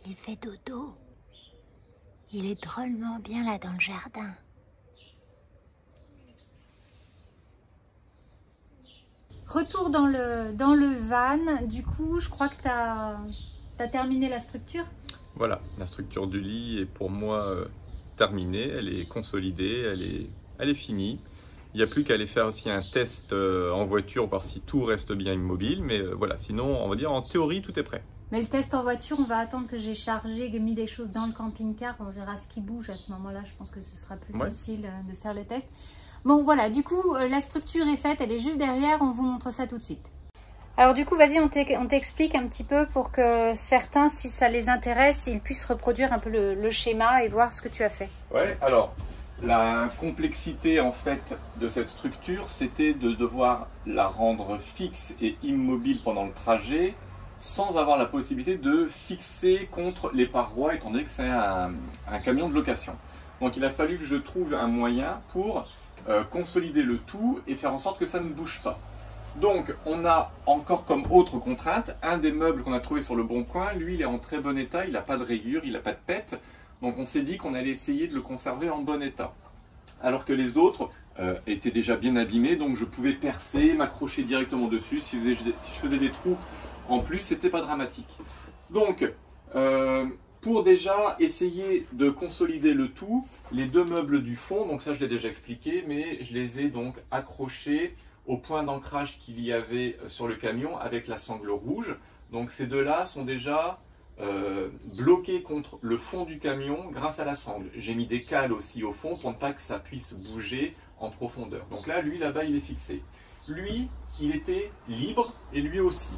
Il fait dodo. Il est drôlement bien là dans le jardin. Retour dans le van. Du coup, je crois que tu as terminé la structure. Voilà, la structure du lit est pour moi terminée, elle est consolidée, elle est finie. Il n'y a plus qu'à aller faire aussi un test en voiture, voir si tout reste bien immobile. Mais voilà, sinon, on va dire en théorie, tout est prêt. Mais le test en voiture, on va attendre que j'ai chargé, mis des choses dans le camping-car. On verra ce qui bouge à ce moment-là. Je pense que ce sera plus facile de faire le test. Bon, voilà, du coup, la structure est faite. Elle est juste derrière. On vous montre ça tout de suite. Alors du coup, vas-y, on t'explique un petit peu pour que certains, si ça les intéresse, ils puissent reproduire un peu le schéma et voir ce que tu as fait. Ouais, alors, la complexité en fait de cette structure, c'était de devoir la rendre fixe et immobile pendant le trajet, sans avoir la possibilité de fixer contre les parois, étant donné que c'est un camion de location. Donc il a fallu que je trouve un moyen pour consolider le tout et faire en sorte que ça ne bouge pas. Donc on a encore comme autre contrainte, un des meubles qu'on a trouvé sur le Bon Coin, lui il est en très bon état, il n'a pas de rayures, il n'a pas de pète. Donc on s'est dit qu'on allait essayer de le conserver en bon état. Alors que les autres étaient déjà bien abîmés, donc je pouvais percer, m'accrocher directement dessus. Si je faisais des trous en plus, c'était pas dramatique. Donc, pour déjà essayer de consolider le tout, les deux meubles du fond, donc ça je l'ai déjà expliqué, mais je les ai donc accrochés au point d'ancrage qu'il y avait sur le camion avec la sangle rouge. Donc ces deux-là sont déjà bloqués contre le fond du camion grâce à la sangle. J'ai mis des cales aussi au fond pour ne pas que ça puisse bouger en profondeur. Donc là, lui là-bas, il est fixé. Lui, il était libre et lui aussi.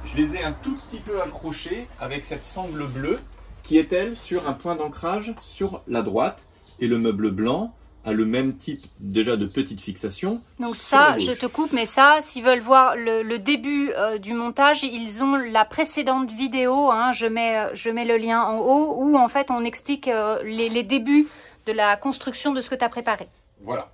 Je les ai un tout petit peu accrochés avec cette sangle bleue qui est elle sur un point d'ancrage sur la droite et le meuble blanc a le même type déjà de petite fixation. Donc ça, je te coupe, mais ça, s'ils veulent voir le début du montage, ils ont la précédente vidéo, hein, je mets le lien en haut, où en fait on explique les débuts de la construction de ce que tu as préparé. Voilà.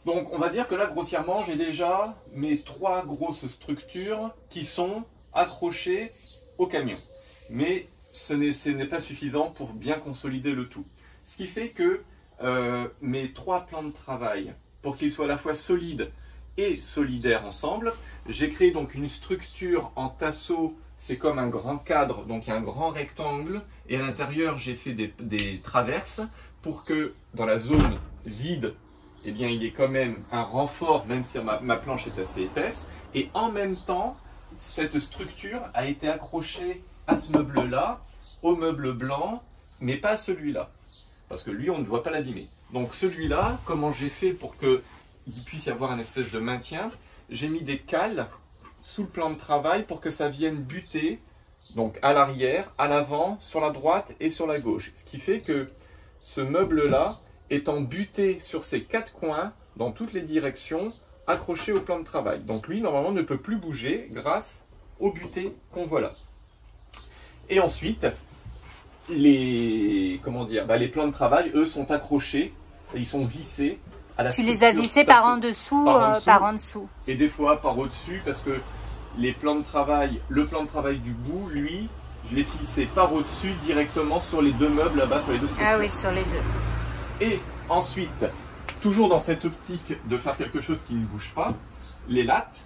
Donc on va dire que là, grossièrement, j'ai déjà mes trois grosses structures qui sont accrochées au camion. Mais ce n'est pas suffisant pour bien consolider le tout. Ce qui fait que mes trois plans de travail, pour qu'ils soient à la fois solides et solidaires ensemble, j'ai créé donc une structure en tasseau. C'est comme un grand cadre, donc il y a un grand rectangle, et à l'intérieur j'ai fait des traverses pour que dans la zone vide, eh bien, il y ait quand même un renfort, même si ma planche est assez épaisse, et en même temps, cette structure a été accrochée à ce meuble-là, au meuble blanc, mais pas celui-là. Parce que lui, on ne doit pas l'abîmer. Donc celui-là, comment j'ai fait pour qu'il puisse y avoir un espèce de maintien, j'ai mis des cales sous le plan de travail pour que ça vienne buter, donc à l'arrière, à l'avant, sur la droite et sur la gauche. Ce qui fait que ce meuble-là, étant buté sur ses quatre coins, dans toutes les directions, accroché au plan de travail. Donc lui, normalement, ne peut plus bouger grâce au buté qu'on voit là. Et ensuite, les plans de travail, eux, sont accrochés, et ils sont vissés à la structure. Tu les as vissés par en dessous, par en dessous. Et des fois par au-dessus, parce que les plans de travail, le plan de travail du bout, lui, je l'ai fixé par au-dessus directement sur les deux meubles là-bas, sur les deux structures. Ah oui, sur les deux. Et ensuite, toujours dans cette optique de faire quelque chose qui ne bouge pas, les lattes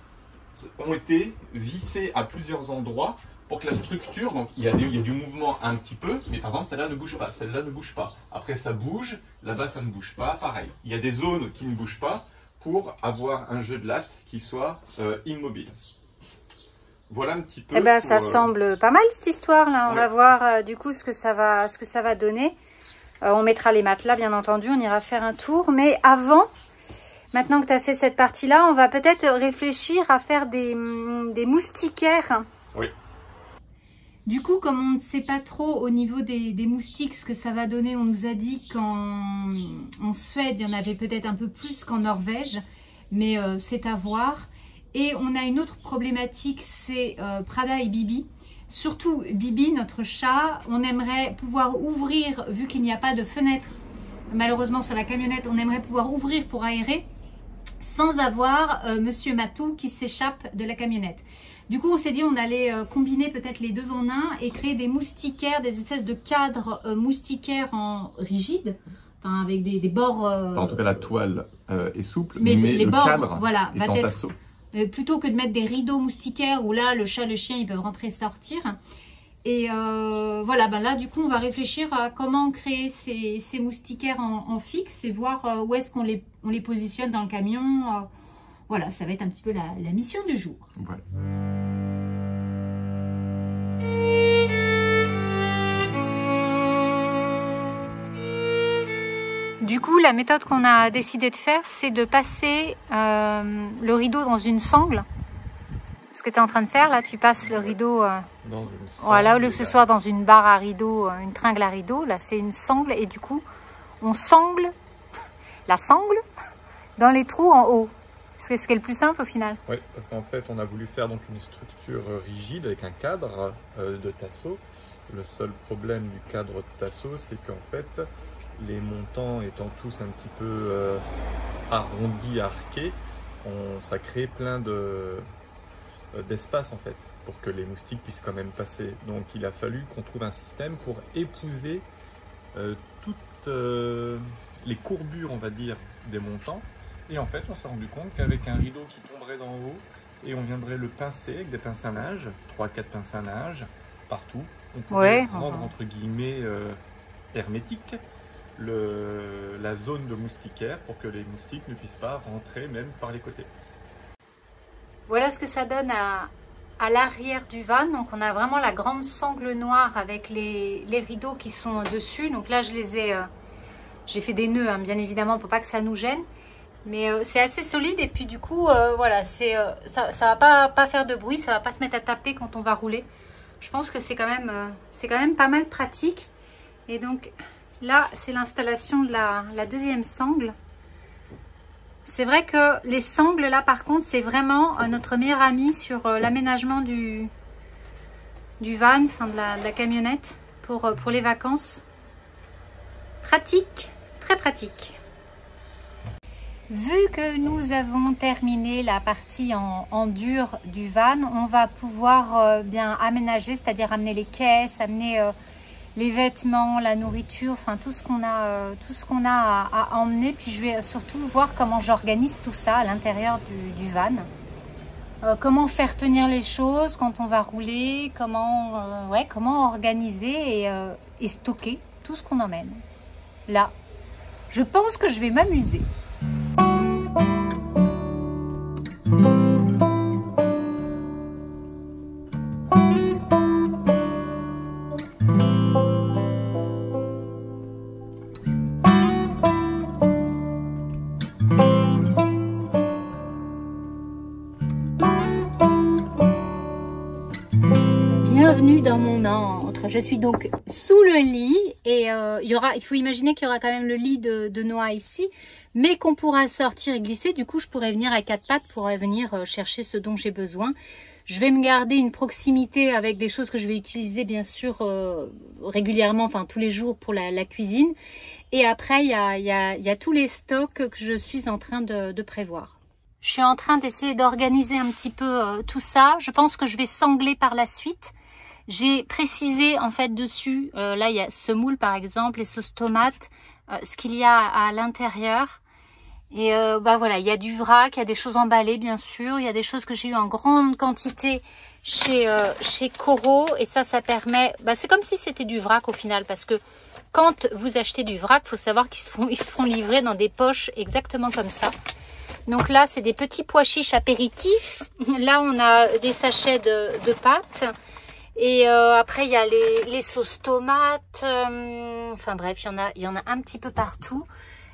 ont été vissées à plusieurs endroits pour que la structure, donc il y a du mouvement un petit peu, mais par exemple celle-là ne bouge pas, celle-là ne bouge pas. Après ça bouge, là-bas ça ne bouge pas, pareil. Il y a des zones qui ne bougent pas pour avoir un jeu de lattes qui soit immobile. Voilà un petit peu. Eh ben, ça semble pas mal cette histoire là. On va voir du coup ce que ça va donner. On mettra les matelas bien entendu, on ira faire un tour. Mais avant, maintenant que tu as fait cette partie-là, on va peut-être réfléchir à faire des moustiquaires. Oui. Du coup, comme on ne sait pas trop au niveau des moustiques ce que ça va donner, on nous a dit qu'en Suède, il y en avait peut-être un peu plus qu'en Norvège, mais c'est à voir. Et on a une autre problématique, c'est Prada et Bibi. Surtout Bibi, notre chat, on aimerait pouvoir ouvrir, vu qu'il n'y a pas de fenêtre, malheureusement sur la camionnette, on aimerait pouvoir ouvrir pour aérer sans avoir Monsieur Matou qui s'échappe de la camionnette. Du coup, on s'est dit on allait combiner peut-être les deux en un et créer des moustiquaires, des espèces de cadres moustiquaires en rigide, enfin avec des bords. En tout cas, la toile est souple, mais les le bords, cadre voilà, est en tasseau. Plutôt que de mettre des rideaux moustiquaires où là, le chat, le chien, ils peuvent rentrer et sortir. Et voilà, ben là, du coup, on va réfléchir à comment créer ces moustiquaires en fixe et voir où est-ce qu'on les positionne dans le camion. Voilà, ça va être un petit peu la mission du jour. Voilà. Du coup, la méthode qu'on a décidé de faire, c'est de passer le rideau dans une sangle. Ce que tu es en train de faire, là, tu passes le rideau, Dans une sangle, voilà, au lieu que ce soit dans une barre à rideau, une tringle à rideau, là, c'est une sangle. Et du coup, on sangle la sangle dans les trous en haut. C'est ce qui est le plus simple au final. Oui, parce qu'en fait, on a voulu faire donc une structure rigide avec un cadre de tasseau. Le seul problème du cadre de tasseau, c'est qu'en fait, les montants étant tous un petit peu arrondis, arqués, ça crée plein d'espace en fait, pour que les moustiques puissent quand même passer. Donc il a fallu qu'on trouve un système pour épouser toutes les courbures, on va dire, des montants. Et en fait, on s'est rendu compte qu'avec un rideau qui tomberait d'en haut, et on viendrait le pincer avec des pinces à linge, 3-4 pinces à linge, partout, on pourrait rendre entre guillemets hermétique la zone de moustiquaire pour que les moustiques ne puissent pas rentrer même par les côtés. Voilà ce que ça donne à l'arrière du van. Donc on a vraiment la grande sangle noire avec les rideaux qui sont dessus. Donc là je les ai, j'ai fait des nœuds hein, bien évidemment pour pas que ça nous gêne. Mais c'est assez solide et puis du coup voilà, ça va pas faire de bruit, ça va pas se mettre à taper quand on va rouler. Je pense que c'est quand même pas mal pratique. Et donc là c'est l'installation de la deuxième sangle. C'est vrai que les sangles là par contre c'est vraiment notre meilleur ami sur l'aménagement du van, enfin de la camionnette pour les vacances. Pratique, très pratique. Vu que nous avons terminé la partie en dur du van, on va pouvoir bien aménager, c'est-à-dire amener les caisses, amener les vêtements, la nourriture, enfin tout ce qu'on a à emmener. Puis je vais surtout voir comment j'organise tout ça à l'intérieur du van. Comment faire tenir les choses quand on va rouler, comment organiser et stocker tout ce qu'on emmène. Là, je pense que je vais m'amuser. Bienvenue dans mon antre. Je suis donc sous le lit et il faut imaginer qu'il y aura quand même le lit de Noah ici, mais qu'on pourra sortir et glisser. Du coup, je pourrais venir à quatre pattes pour venir chercher ce dont j'ai besoin. Je vais me garder une proximité avec des choses que je vais utiliser bien sûr régulièrement, enfin tous les jours pour la cuisine. Et après, il y a tous les stocks que je suis en train de prévoir. Je suis en train d'essayer d'organiser un petit peu tout ça. Je pense que je vais sangler par la suite. J'ai précisé en fait dessus, là il y a semoule par exemple, les sauces tomates, ce qu'il y a à l'intérieur. Et voilà, il y a du vrac, il y a des choses emballées bien sûr, il y a des choses que j'ai eu en grande quantité chez Coro. Et ça permet, c'est comme si c'était du vrac au final, parce que quand vous achetez du vrac, il faut savoir qu'ils se font livrer dans des poches exactement comme ça. Donc là, c'est des petits pois chiches apéritifs. Là, on a des sachets de pâtes. Et après, il y a les sauces tomates. Enfin bref, il y en a un petit peu partout.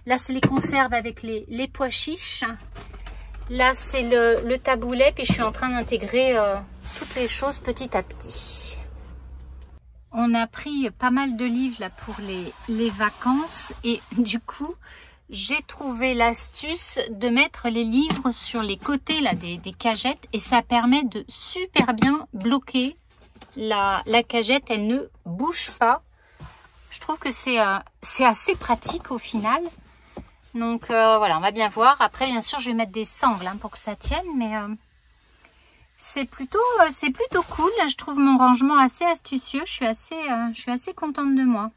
Là, c'est les conserves avec les pois chiches. Là, c'est le taboulet. Puis je suis en train d'intégrer toutes les choses petit à petit. On a pris pas mal de livres là pour les vacances. Et du coup, j'ai trouvé l'astuce de mettre les livres sur les côtés là, des cagettes. Et ça permet de super bien bloquer la cagette. Elle ne bouge pas. Je trouve que c'est assez pratique au final. Donc voilà, on va bien voir. Après, bien sûr, je vais mettre des sangles pour que ça tienne. C'est plutôt cool. Je trouve mon rangement assez astucieux. Je suis assez contente de moi.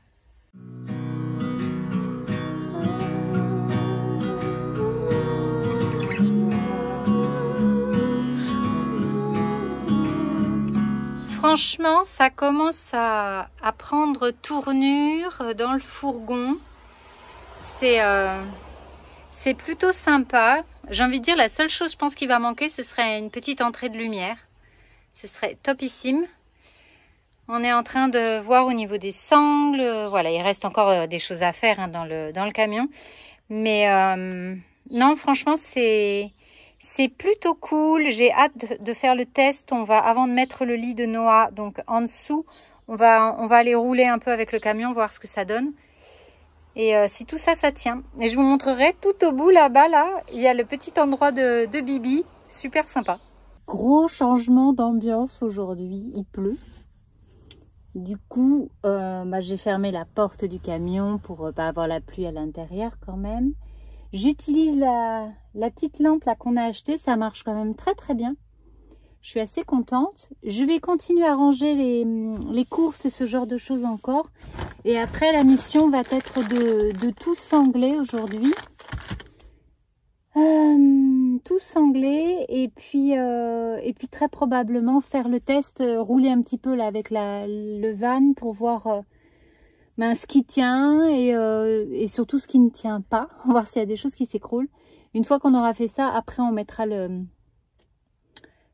Franchement, ça commence à prendre tournure dans le fourgon. C'est plutôt sympa. J'ai envie de dire, la seule chose, je pense, qui va manquer, ce serait une petite entrée de lumière. Ce serait topissime. On est en train de voir au niveau des sangles. Voilà, il reste encore des choses à faire hein, dans le camion. Mais non, franchement, c'est plutôt cool. J'ai hâte de faire le test. Avant de mettre le lit de Noah, donc en dessous, on va aller rouler un peu avec le camion, voir ce que ça donne. Et si tout ça, ça tient. Et je vous montrerai tout au bout là-bas, là, il y a le petit endroit de Bibi. Super sympa. Gros changement d'ambiance aujourd'hui. Il pleut. Du coup, j'ai fermé la porte du camion pour pas avoir la pluie à l'intérieur quand même. J'utilise la petite lampe là qu'on a achetée. Ça marche quand même très très bien. Je suis assez contente. Je vais continuer à ranger les courses et ce genre de choses encore. Et après, la mission va être de tout sangler aujourd'hui. Tout sangler et puis très probablement faire le test, rouler un petit peu là avec le van pour voir ce qui tient et surtout ce qui ne tient pas. Voir s'il y a des choses qui s'écroulent. Une fois qu'on aura fait ça, après on mettra le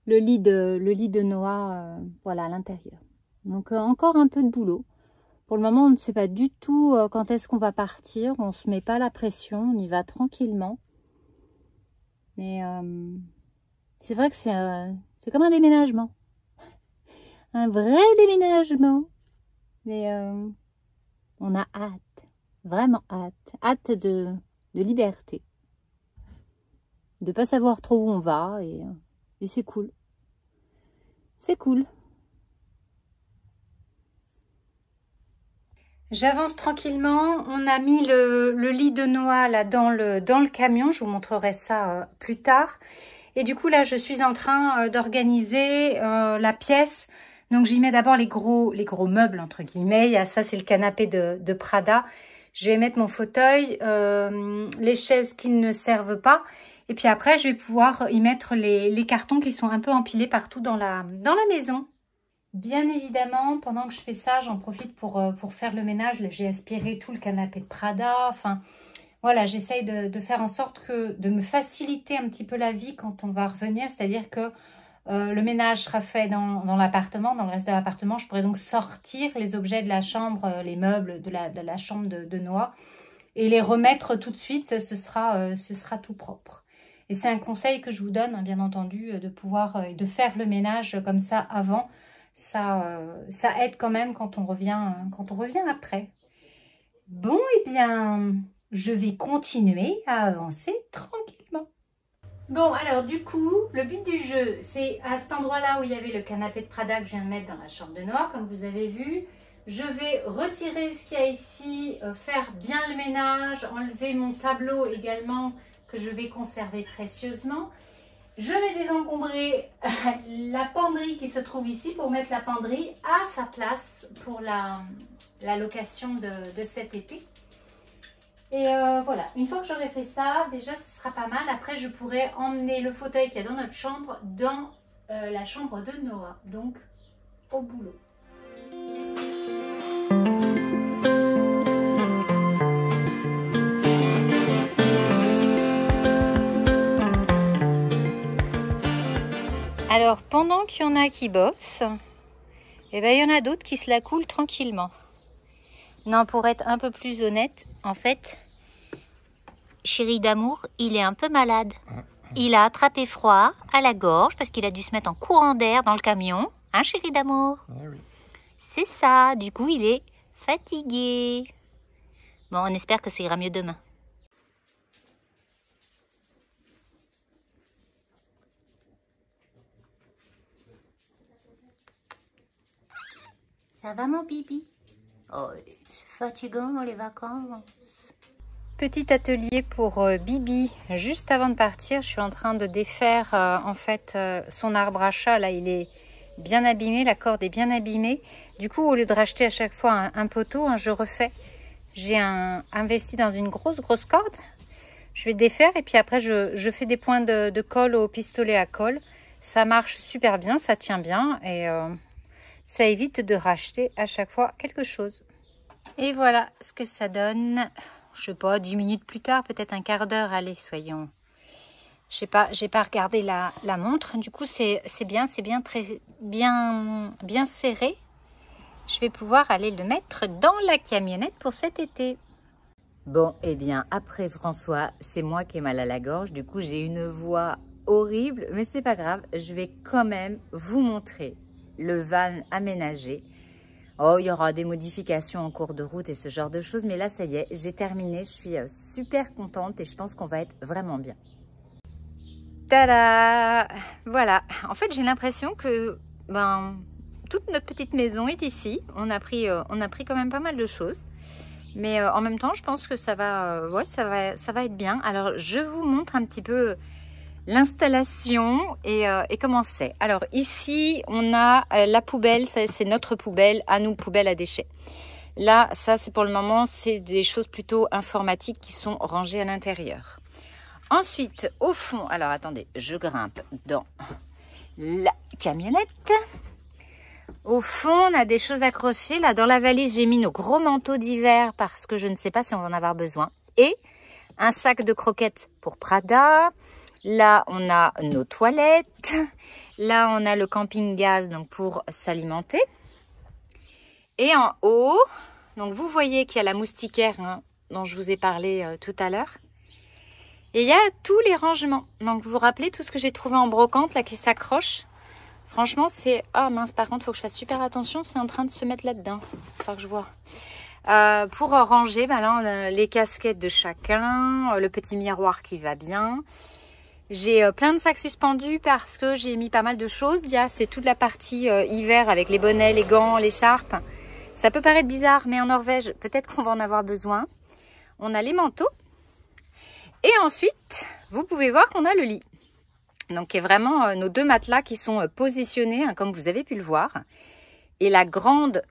lit de Noah voilà, à l'intérieur. Donc encore un peu de boulot. Pour le moment, on ne sait pas du tout quand est-ce qu'on va partir. On ne se met pas la pression, on y va tranquillement. Mais c'est vrai que c'est comme un déménagement. Un vrai déménagement. Mais on a hâte, vraiment hâte. Hâte de liberté. De ne pas savoir trop où on va et c'est cool. C'est cool. J'avance tranquillement. On a mis le lit de Noah là dans le camion. Je vous montrerai ça plus tard. Et du coup là, je suis en train d'organiser la pièce. Donc j'y mets d'abord les gros meubles entre guillemets. Il y a ça, c'est le canapé de Prada. Je vais mettre mon fauteuil, les chaises qui ne servent pas. Et puis après, je vais pouvoir y mettre les cartons qui sont un peu empilés partout dans la maison. Bien évidemment, pendant que je fais ça, j'en profite pour faire le ménage. J'ai aspiré tout le canapé de Prada. Enfin, voilà, j'essaye de faire en sorte de me faciliter un petit peu la vie quand on va revenir. C'est-à-dire que le ménage sera fait dans l'appartement, dans le reste de l'appartement. Je pourrai donc sortir les objets de la chambre, les meubles de la chambre de Noah et les remettre tout de suite. Ce sera tout propre. Et c'est un conseil que je vous donne, hein, bien entendu, de faire le ménage comme ça avant. Ça aide quand même quand on revient après. Bon, eh bien, je vais continuer à avancer tranquillement. Bon, alors du coup, le but du jeu, c'est à cet endroit-là où il y avait le canapé de Prada que je viens de mettre dans la chambre de Noah, comme vous avez vu. Je vais retirer ce qu'il y a ici, faire bien le ménage, enlever mon tableau également que je vais conserver précieusement. Je vais désencombrer la penderie qui se trouve ici pour mettre la penderie à sa place pour la location de cet été. Et voilà, une fois que j'aurai fait ça, déjà ce sera pas mal. Après, je pourrai emmener le fauteuil qu'il y a dans notre chambre dans la chambre de Noah. Donc, au boulot. Alors, pendant qu'il y en a qui bossent, eh ben, il y en a d'autres qui se la coulent tranquillement. Non, pour être un peu plus honnête, en fait, chéri d'amour, il est un peu malade. Il a attrapé froid à la gorge parce qu'il a dû se mettre en courant d'air dans le camion. Hein, chéri d'amour? Oui. C'est ça, du coup, il est fatigué. Bon, on espère que ça ira mieux demain. Ça va mon pipi? Oh, c'est fatigant les vacances. Petit atelier pour Bibi. Juste avant de partir, je suis en train de défaire en fait son arbre à chat. Là, il est bien abîmé, la corde est bien abîmée. Du coup, au lieu de racheter à chaque fois un poteau, je refais. J'ai investi dans une grosse corde. Je vais défaire et puis après, je fais des points de colle au pistolet à colle. Ça marche super bien, ça tient bien et ça évite de racheter à chaque fois quelque chose. Et voilà ce que ça donne. Je sais pas, 10 minutes plus tard, peut-être un quart d'heure. Allez, soyons. Je sais pas, j'ai pas regardé la montre. Du coup, c'est bien très bien serré. Je vais pouvoir aller le mettre dans la camionnette pour cet été. Bon, eh bien, après François, c'est moi qui ai mal à la gorge. Du coup, j'ai une voix horrible, mais c'est pas grave. Je vais quand même vous montrer le van aménagé. Oh, il y aura des modifications en cours de route et ce genre de choses. Mais là, ça y est, j'ai terminé. Je suis super contente et je pense qu'on va être vraiment bien. Tada! Voilà. En fait, j'ai l'impression que toute notre petite maison est ici. On a pris quand même pas mal de choses. Mais en même temps, je pense que ça va être bien. Alors, je vous montre un petit peu l'installation et comment c'est. Alors, ici, on a la poubelle. C'est notre poubelle, à nous, poubelle à déchets. Là, ça, c'est pour le moment, c'est des choses plutôt informatiques qui sont rangées à l'intérieur. Ensuite, au fond, alors attendez, je grimpe dans la camionnette. Au fond, on a des choses accrochées. Là, dans la valise, j'ai mis nos gros manteaux d'hiver parce que je ne sais pas si on va en avoir besoin. Et un sac de croquettes pour Prada. Là, on a nos toilettes. Là, on a le camping-gaz donc pour s'alimenter. Et en haut, donc vous voyez qu'il y a la moustiquaire dont je vous ai parlé tout à l'heure. Et il y a tous les rangements. Donc, vous vous rappelez tout ce que j'ai trouvé en brocante là qui s'accroche. Franchement, c'est... Ah mince, par contre, il faut que je fasse super attention. C'est en train de se mettre là-dedans. Faut que je vois. Pour ranger, là, on a les casquettes de chacun. Le petit miroir qui va bien. J'ai plein de sacs suspendus parce que j'ai mis pas mal de choses. C'est toute la partie hiver avec les bonnets, les gants, l'écharpe. Ça peut paraître bizarre, mais en Norvège, peut-être qu'on va en avoir besoin. On a les manteaux. Et ensuite, vous pouvez voir qu'on a le lit. Donc, il y a vraiment nos deux matelas qui sont positionnés, comme vous avez pu le voir. Et la grande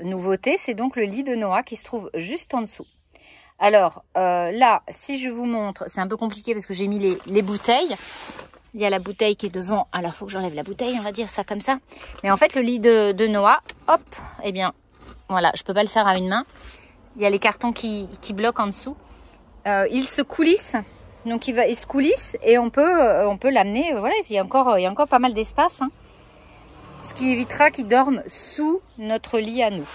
nouveauté, c'est donc le lit de Noah qui se trouve juste en dessous. Alors, là, si je vous montre, c'est un peu compliqué parce que j'ai mis les bouteilles. Il y a la bouteille qui est devant. Alors, il faut que j'enlève la bouteille, on va dire ça comme ça. Mais en fait, le lit de Noah, hop, eh bien, voilà, je ne peux pas le faire à une main. Il y a les cartons qui bloquent en dessous. Il se coulisse, donc il se coulisse et on peut l'amener. Voilà, il y a encore pas mal d'espace, ce qui évitera qu'il dorme sous notre lit à nous.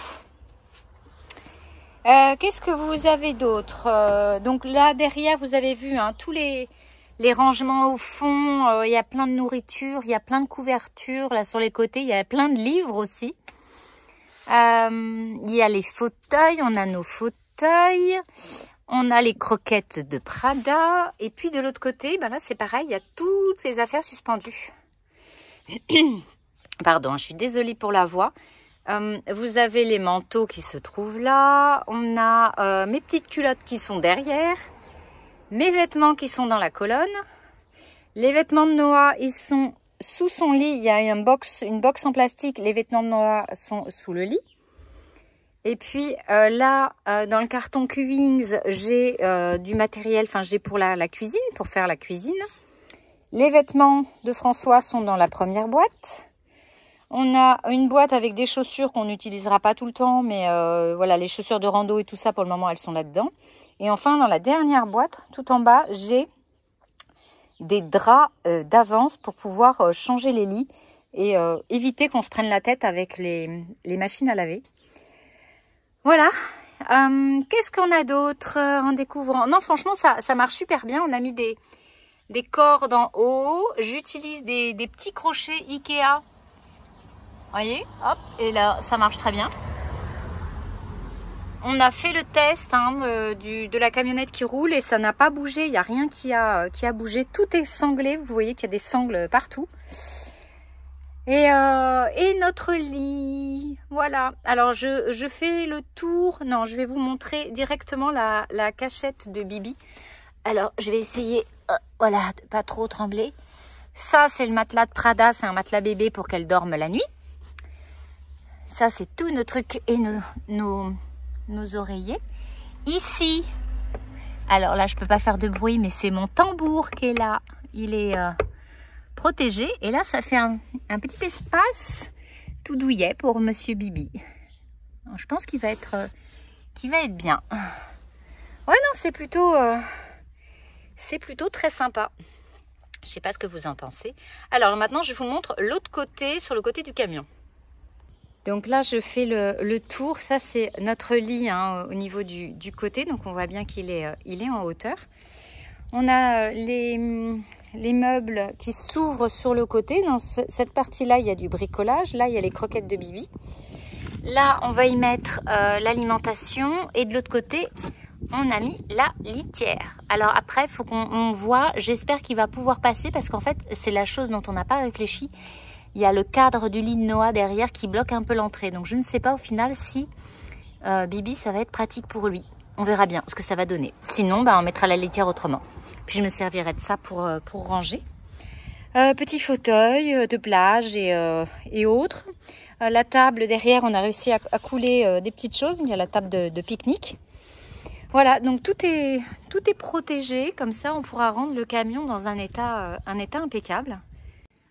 Qu'est-ce que vous avez d'autre? Donc là derrière, vous avez vu tous les rangements au fond. Il y a plein de nourriture, il y a plein de couvertures là sur les côtés. Il y a plein de livres aussi. Il y a les fauteuils, on a nos fauteuils. On a les croquettes de Prada. Et puis de l'autre côté, là c'est pareil, il y a toutes les affaires suspendues. Pardon, je suis désolée pour la voix. Vous avez les manteaux qui se trouvent là. On a mes petites culottes qui sont derrière. Mes vêtements qui sont dans la colonne. Les vêtements de Noah, ils sont sous son lit. Il y a une box en plastique. Les vêtements de Noah sont sous le lit. Et puis là, dans le carton Cuvings, j'ai du matériel, j'ai pour la cuisine, pour faire la cuisine. Les vêtements de François sont dans la première boîte. On a une boîte avec des chaussures qu'on n'utilisera pas tout le temps, mais voilà, les chaussures de rando et tout ça, pour le moment, elles sont là-dedans. Et enfin, dans la dernière boîte, tout en bas, j'ai des draps d'avance pour pouvoir changer les lits et éviter qu'on se prenne la tête avec les machines à laver. Voilà. Qu'est-ce qu'on a d'autre en découvrant? Non, franchement, ça marche super bien. On a mis des cordes en haut. J'utilise des petits crochets Ikea. Voyez, hop, et là, ça marche très bien. On a fait le test de la camionnette qui roule et ça n'a pas bougé. Il n'y a rien qui a bougé. Tout est sanglé. Vous voyez qu'il y a des sangles partout. Et notre lit, voilà. Alors je fais le tour. Non, je vais vous montrer directement la cachette de Bibi. Alors, je vais essayer, voilà, de pas trop trembler. Ça, c'est le matelas de Prada, c'est un matelas bébé pour qu'elle dorme la nuit. Ça, c'est tous nos trucs et nos oreillers. Ici, alors là, je peux pas faire de bruit, mais c'est mon tambour qui est là. Il est protégé. Et là, ça fait un petit espace tout douillet pour Monsieur Bibi. Alors, je pense qu'il va être bien. Ouais, non, c'est plutôt très sympa. Je sais pas ce que vous en pensez. Alors maintenant, je vous montre l'autre côté, sur le côté du camion. Donc là, je fais le tour. Ça, c'est notre lit hein, au niveau du côté. Donc on voit bien qu'il est en hauteur. On a les meubles qui s'ouvrent sur le côté. Dans cette partie-là, il y a du bricolage. Là, il y a les croquettes de Bibi. Là, on va y mettre l'alimentation. Et de l'autre côté, on a mis la litière. Alors après, il faut qu'on voit. J'espère qu'il va pouvoir passer parce qu'en fait, c'est la chose dont on n'a pas réfléchi. Il y a le cadre du lit de Noah derrière qui bloque un peu l'entrée. Donc, je ne sais pas au final si Bibi, ça va être pratique pour lui. On verra bien ce que ça va donner. Sinon, on mettra la litière autrement. Puis, je me servirai de ça pour ranger. Petit fauteuil de plage et autres. La table derrière, on a réussi à couler des petites choses. Il y a la table de pique-nique. Voilà, donc tout est protégé. Comme ça, on pourra rendre le camion dans un état impeccable.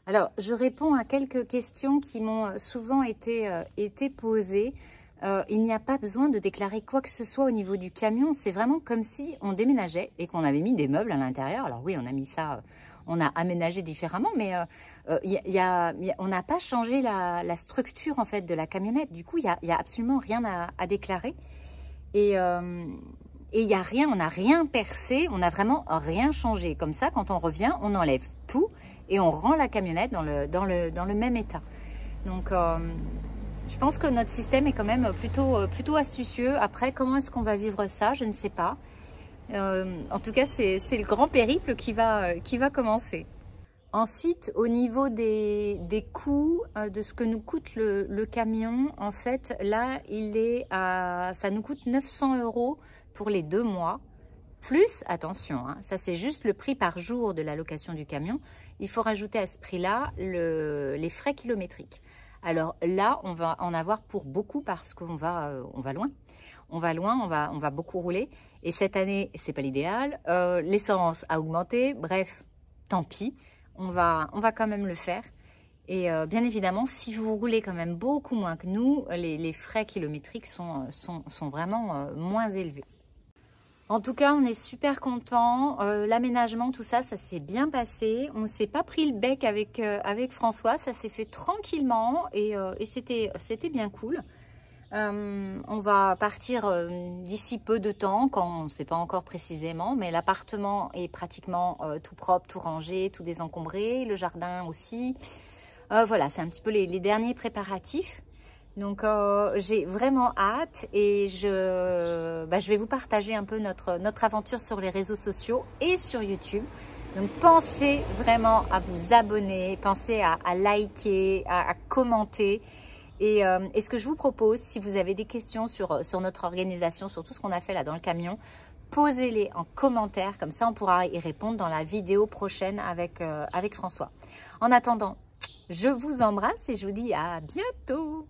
Alors, je réponds à quelques questions qui m'ont souvent été posées. Il n'y a pas besoin de déclarer quoi que ce soit au niveau du camion. C'est vraiment comme si on déménageait et qu'on avait mis des meubles à l'intérieur. Alors oui, on a mis ça, on a aménagé différemment, mais on n'a pas changé la structure en fait de la camionnette. Du coup, il y a absolument rien à déclarer. Et il y a rien, on n'a rien percé, on n'a vraiment rien changé. Comme ça, quand on revient, on enlève tout et on rend la camionnette dans le même état. Donc, je pense que notre système est quand même plutôt astucieux. Après, comment est-ce qu'on va vivre ça? Je ne sais pas. En tout cas, c'est le grand périple qui va commencer. Ensuite, au niveau des coûts, de ce que nous coûte le camion, en fait, là, ça nous coûte 900 € pour les 2 mois. Plus, attention, hein, ça c'est juste le prix par jour de la location du camion. Il faut rajouter à ce prix-là les frais kilométriques. Alors là, on va en avoir pour beaucoup parce qu'on va loin. On va loin, on va beaucoup rouler. Et cette année, c'est pas l'idéal. L'essence a augmenté. Bref, tant pis. On va quand même le faire. Et bien évidemment, si vous roulez quand même beaucoup moins que nous, les frais kilométriques sont vraiment moins élevés. En tout cas, on est super contents. L'aménagement, tout ça, ça s'est bien passé. On ne s'est pas pris le bec avec François. Ça s'est fait tranquillement et c'était bien cool. On va partir d'ici peu de temps, quand on ne sait pas encore précisément, mais l'appartement est pratiquement tout propre, tout rangé, tout désencombré, le jardin aussi. Voilà, c'est un petit peu les derniers préparatifs. Donc j'ai vraiment hâte et je vais vous partager un peu notre aventure sur les réseaux sociaux et sur YouTube. Donc pensez vraiment à vous abonner, pensez à liker, à commenter. Et ce que je vous propose, si vous avez des questions sur notre organisation, sur tout ce qu'on a fait là dans le camion, posez-les en commentaire, comme ça on pourra y répondre dans la vidéo prochaine avec François. En attendant, je vous embrasse et je vous dis à bientôt.